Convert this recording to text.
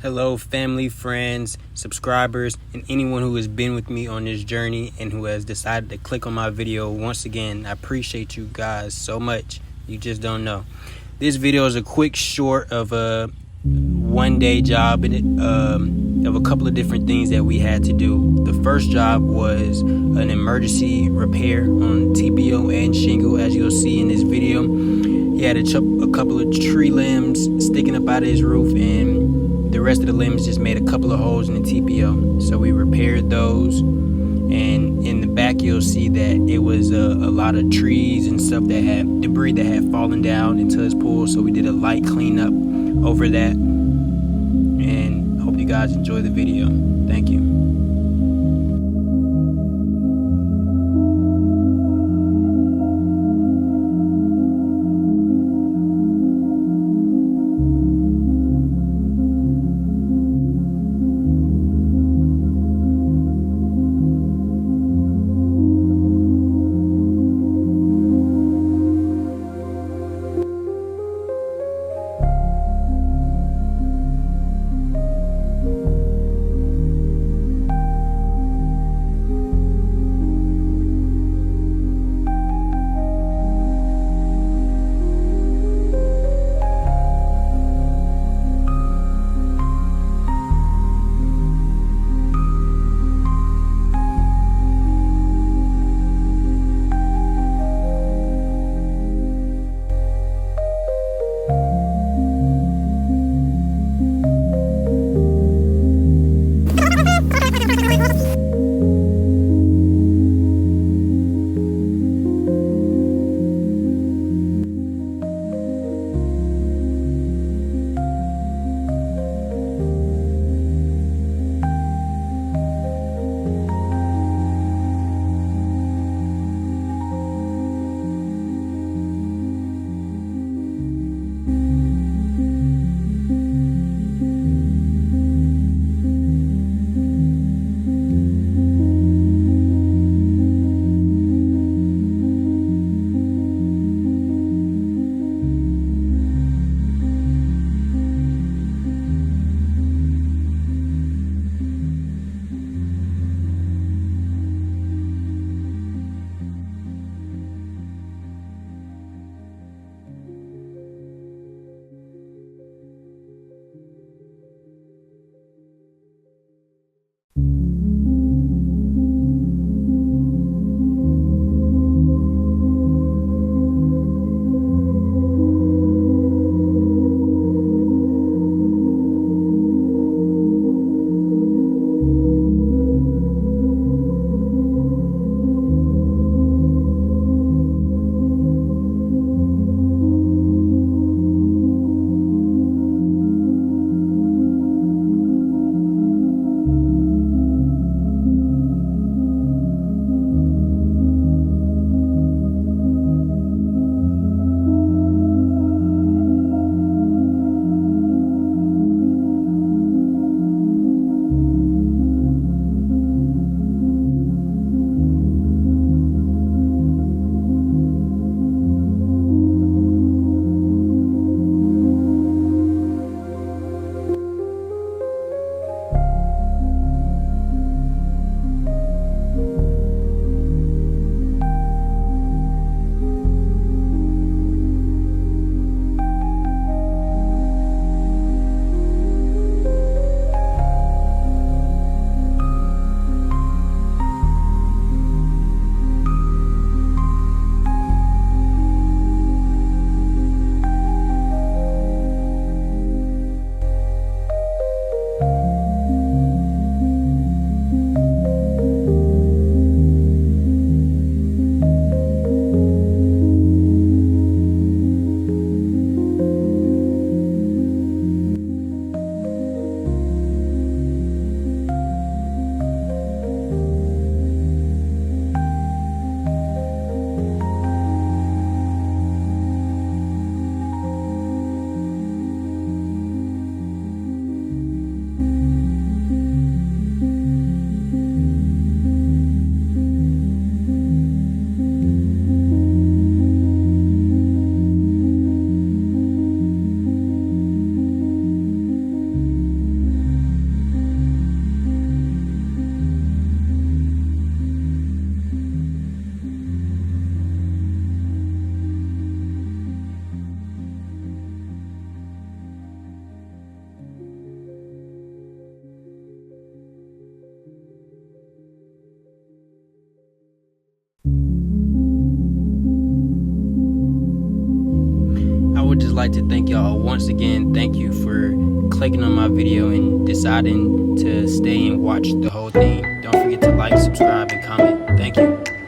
Hello, family, friends, subscribers, and anyone who has been with me on this journey and who has decided to click on my video. Once again, I appreciate you guys so much. You just don't know. This video is a quick short of a one-day job of a couple of different things that we had to do. The first job was an emergency repair on TPO and shingle, as you'll see in this video. He had a couple of tree limbs sticking up out of his roof, and the rest of the limbs just made a couple of holes in the TPO. So we repaired those, and in the back you'll see that it was a lot of trees and stuff that had debris that had fallen down into his pool. So we did a light cleanup over that, and hope you guys enjoy the video. Thank you. like to thank y'all once again. Thank you for clicking on my video and deciding to stay and watch the whole thing. Don't forget to like, subscribe, and comment. Thank you.